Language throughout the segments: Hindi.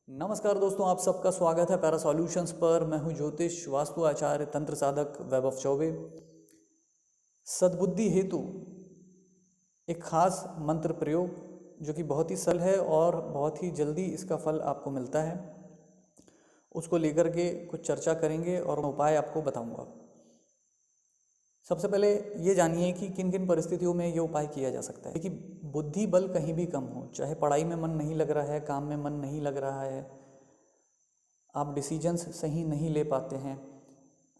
नमस्कार दोस्तों, आप सबका स्वागत है पैरा सॉल्यूशंस पर। मैं हूं ज्योतिष वास्तु आचार्य तंत्र साधक वैभव चौबे। सद्बुद्धि हेतु एक खास मंत्र प्रयोग जो कि बहुत ही सरल है और बहुत ही जल्दी इसका फल आपको मिलता है, उसको लेकर के कुछ चर्चा करेंगे और उपाय आपको बताऊंगा। सबसे पहले ये जानिए कि किन किन परिस्थितियों में ये उपाय किया जा सकता है कि बुद्धि बल कहीं भी कम हो, चाहे पढ़ाई में मन नहीं लग रहा है, काम में मन नहीं लग रहा है, आप डिसीजंस सही नहीं ले पाते हैं,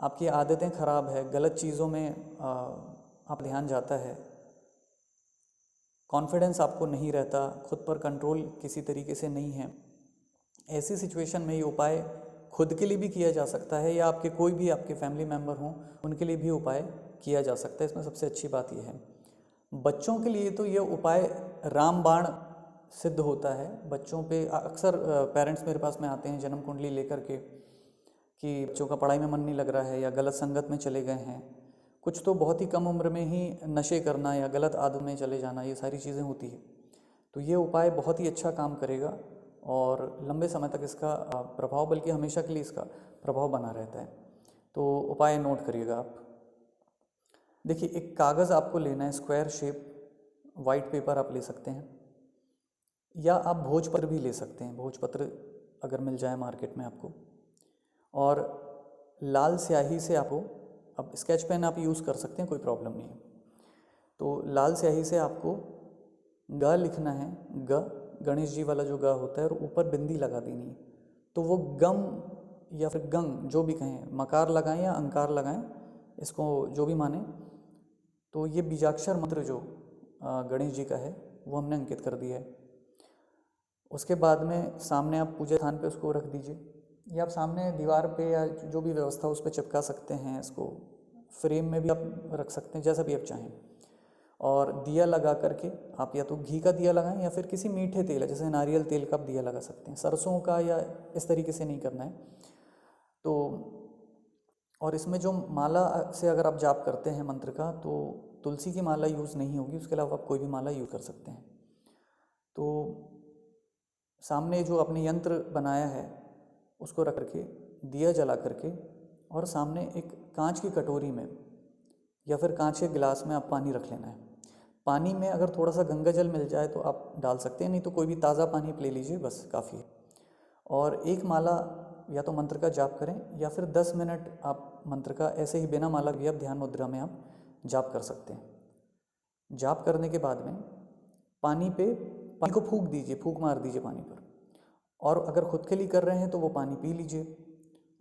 आपकी आदतें ख़राब है, गलत चीज़ों में आप ध्यान जाता है, कॉन्फिडेंस आपको नहीं रहता, खुद पर कंट्रोल किसी तरीके से नहीं है। ऐसी सिचुएशन में ये उपाय खुद के लिए भी किया जा सकता है या आपके कोई भी आपके फैमिली मेम्बर हों उनके लिए भी उपाय किया जा सकता है। इसमें सबसे अच्छी बात यह है, बच्चों के लिए तो ये उपाय रामबाण सिद्ध होता है। बच्चों पे अक्सर पेरेंट्स मेरे पास में आते हैं जन्म कुंडली लेकर के कि बच्चों का पढ़ाई में मन नहीं लग रहा है या गलत संगत में चले गए हैं, कुछ तो बहुत ही कम उम्र में ही नशे करना या गलत आदत में चले जाना, ये सारी चीज़ें होती है। तो ये उपाय बहुत ही अच्छा काम करेगा और लंबे समय तक इसका प्रभाव, बल्कि हमेशा के लिए इसका प्रभाव बना रहता है। तो उपाय नोट करिएगा आप। देखिए, एक कागज़ आपको लेना है, स्क्वायर शेप वाइट पेपर आप ले सकते हैं या आप भोजपत्र भी ले सकते हैं, भोजपत्र अगर मिल जाए मार्केट में आपको। और लाल स्याही से आपको, अब स्केच पेन आप यूज़ कर सकते हैं, कोई प्रॉब्लम नहीं है। तो लाल स्याही से आपको ग लिखना है, गणेश जी वाला जो ग होता है, और ऊपर बिंदी लगा देनी है। तो वो गम या फिर गंग जो भी कहें, मकार लगाएं या अंकार लगाएं, इसको जो भी माने। तो ये बीजाक्षर मंत्र जो गणेश जी का है वो हमने अंकित कर दिया है। उसके बाद में सामने आप पूजा स्थान पे उसको रख दीजिए या आप सामने दीवार पे या जो भी व्यवस्था उस पर चिपका सकते हैं। इसको फ्रेम में भी आप रख सकते हैं, जैसा भी आप चाहें। और दिया लगा करके आप या तो घी का दिया लगाएं या फिर किसी मीठे तेल, जैसे नारियल तेल का आप दिया लगा सकते हैं, सरसों का, या इस तरीके से नहीं करना है। तो और इसमें जो माला से अगर आप जाप करते हैं मंत्र का, तो तुलसी की माला यूज़ नहीं होगी, उसके अलावा आप कोई भी माला यूज़ कर सकते हैं। तो सामने जो आपने यंत्र बनाया है उसको रख करके, दिया जला करके, और सामने एक कांच की कटोरी में या फिर कांच के गिलास में आप पानी रख लेना है। पानी में अगर थोड़ा सा गंगा जल मिल जाए तो आप डाल सकते हैं, नहीं तो कोई भी ताज़ा पानी ले लीजिए, बस काफ़ी है। और एक माला या तो मंत्र का जाप करें या फिर 10 मिनट आप मंत्र का ऐसे ही बिना माला भी आप ध्यान मुद्रा में आप जाप कर सकते हैं। जाप करने के बाद में पानी को फूंक दीजिए, फूंक मार दीजिए पानी पर। और अगर खुद के लिए कर रहे हैं तो वो पानी पी लीजिए,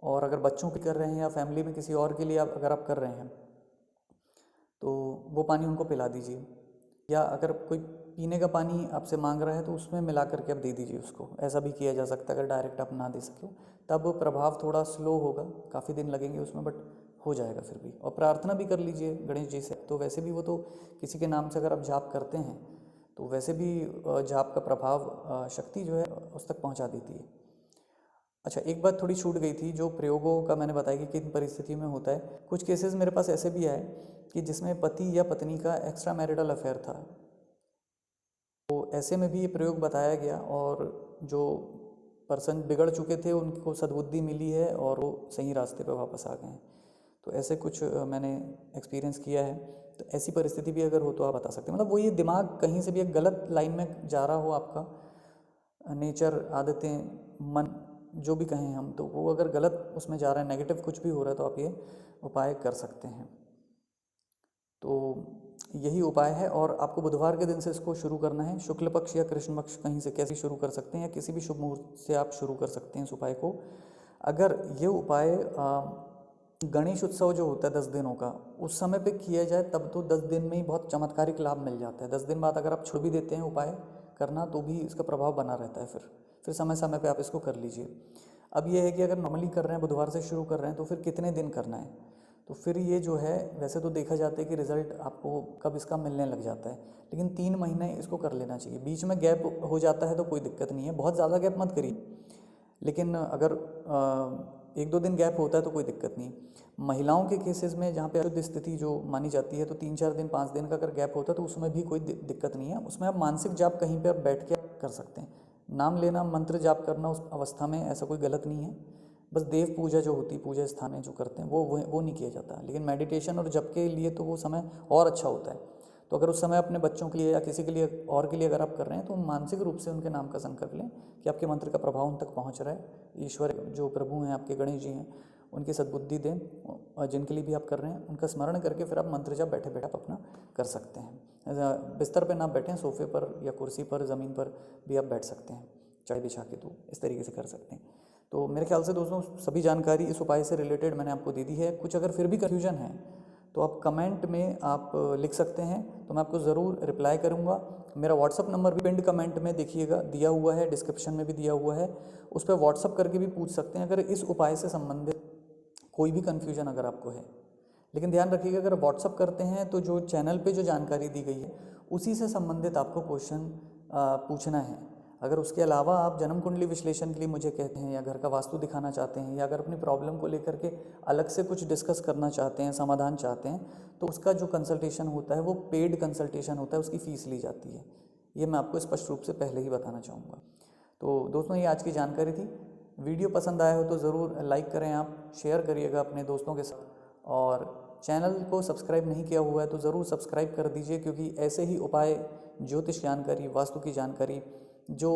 और अगर बच्चों के कर रहे हैं या फैमिली में किसी और के लिए अगर आप कर रहे हैं तो वो पानी उनको पिला दीजिए। या अगर कोई पीने का पानी आपसे मांग रहा है तो उसमें मिला करके आप दे दीजिए उसको, ऐसा भी किया जा सकता है। अगर डायरेक्ट आप ना दे सके तब प्रभाव थोड़ा स्लो होगा, काफ़ी दिन लगेंगे उसमें, बट हो जाएगा फिर भी। और प्रार्थना भी कर लीजिए गणेश जी से। तो वैसे भी वो तो किसी के नाम से अगर आप जाप करते हैं तो वैसे भी जाप का प्रभाव, शक्ति जो है उस तक पहुंचा देती है। अच्छा, एक बात थोड़ी छूट गई थी, जो प्रयोगों का मैंने बताया कि किन परिस्थितियों में होता है। कुछ केसेस मेरे पास ऐसे भी आए कि जिसमें पति या पत्नी का एक्स्ट्रा मैरिटल अफेयर था, तो ऐसे में भी ये प्रयोग बताया गया, और जो पर्सन बिगड़ चुके थे उनको सद्बुद्धि मिली है और वो सही रास्ते पर वापस आ गए हैं। तो ऐसे कुछ मैंने एक्सपीरियंस किया है। तो ऐसी परिस्थिति भी अगर हो तो आप बता सकते हैं। मतलब वो ये दिमाग कहीं से भी एक गलत लाइन में जा रहा हो, आपका नेचर, आदतें, मन, जो भी कहें हम, तो वो अगर गलत उसमें जा रहा है, नेगेटिव कुछ भी हो रहा है, तो आप ये उपाय कर सकते हैं। तो यही उपाय है, और आपको बुधवार के दिन से इसको शुरू करना है। शुक्ल पक्ष या कृष्ण पक्ष कहीं से कैसे शुरू कर सकते हैं, या किसी भी शुभ मुहूर्त से आप शुरू कर सकते हैं इस उपाय को। अगर ये उपाय गणेश उत्सव जो होता है 10 दिनों का, उस समय पे किया जाए तब तो 10 दिन में ही बहुत चमत्कारिक लाभ मिल जाता है। 10 दिन बाद अगर आप छोड़ भी देते हैं उपाय करना तो भी इसका प्रभाव बना रहता है। फिर समय समय पे आप इसको कर लीजिए। अब ये है कि अगर नॉर्मली कर रहे हैं, बुधवार से शुरू कर रहे हैं, तो फिर कितने दिन करना है। तो फिर ये जो है, वैसे तो देखा जाता है कि रिज़ल्ट आपको कब इसका मिलने लग जाता है, लेकिन 3 महीने इसको कर लेना चाहिए। बीच में गैप हो जाता है तो कोई दिक्कत नहीं है, बहुत ज़्यादा गैप मत करिए, लेकिन अगर 1-2 दिन गैप होता है तो कोई दिक्कत नहीं। महिलाओं के केसेस में जहाँ पे अशुद्ध स्थिति जो मानी जाती है, तो 3-4 दिन, 5 दिन का अगर गैप होता है तो उसमें भी कोई दिक्कत नहीं है। उसमें आप मानसिक जाप कहीं पे आप बैठ के कर सकते हैं, नाम लेना, मंत्र जाप करना उस अवस्था में ऐसा कोई गलत नहीं है। बस देव पूजा जो होती है, पूजा स्थान में जो करते हैं वो नहीं किया जाता। लेकिन मेडिटेशन और जप के लिए तो वो समय और अच्छा होता है। तो अगर उस समय अपने बच्चों के लिए या किसी के लिए और के लिए अगर आप कर रहे हैं तो मानसिक रूप से उनके नाम का संकल्प लें कि आपके मंत्र का प्रभाव उन तक पहुंच रहा है। ईश्वर जो प्रभु हैं आपके, गणेश जी हैं, उनकी सद्बुद्धि दें, और जिनके लिए भी आप कर रहे हैं उनका स्मरण करके फिर आप मंत्र जब बैठे बैठे आप अपना कर सकते हैं। बिस्तर पर ना बैठें, सोफे पर या कुर्सी पर, ज़मीन पर भी आप बैठ सकते हैं, चाय बिछा के, तो इस तरीके से कर सकते हैं। तो मेरे ख्याल से दोस्तों सभी जानकारी इस उपाय से रिलेटेड मैंने आपको दे दी है। कुछ अगर फिर भी कन्फ्यूजन है तो आप कमेंट में आप लिख सकते हैं, तो मैं आपको ज़रूर रिप्लाई करूँगा। मेरा व्हाट्सअप नंबर भी पिंड कमेंट में देखिएगा दिया हुआ है, डिस्क्रिप्शन में भी दिया हुआ है, उस पर व्हाट्सअप करके भी पूछ सकते हैं अगर इस उपाय से संबंधित कोई भी कन्फ्यूजन अगर आपको है। लेकिन ध्यान रखिएगा, अगर व्हाट्सअप करते हैं तो जो चैनल पे जो जानकारी दी गई है उसी से संबंधित आपको क्वेश्चन पूछना है। अगर उसके अलावा आप जन्म कुंडली विश्लेषण के लिए मुझे कहते हैं, या घर का वास्तु दिखाना चाहते हैं, या अगर अपनी प्रॉब्लम को लेकर के अलग से कुछ डिस्कस करना चाहते हैं, समाधान चाहते हैं, तो उसका जो कंसल्टेशन होता है वो पेड कंसल्टेशन होता है, उसकी फ़ीस ली जाती है। ये मैं आपको स्पष्ट रूप से पहले ही बताना चाहूँगा। तो दोस्तों ये आज की जानकारी थी। वीडियो पसंद आया हो तो ज़रूर लाइक करें, आप शेयर करिएगा अपने दोस्तों के साथ, और चैनल को सब्सक्राइब नहीं किया हुआ है तो ज़रूर सब्सक्राइब कर दीजिए, क्योंकि ऐसे ही उपाय, ज्योतिष जानकारी, वास्तु की जानकारी, जो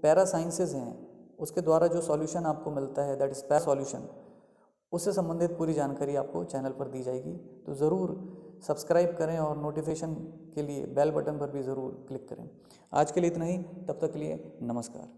पैरा साइंसेज हैं उसके द्वारा जो सॉल्यूशन आपको मिलता है, दैट इज़ पैरा सॉल्यूशन, उससे संबंधित पूरी जानकारी आपको चैनल पर दी जाएगी। तो ज़रूर सब्सक्राइब करें और नोटिफिकेशन के लिए बेल बटन पर भी ज़रूर क्लिक करें। आज के लिए इतना ही, तब तक के लिए नमस्कार।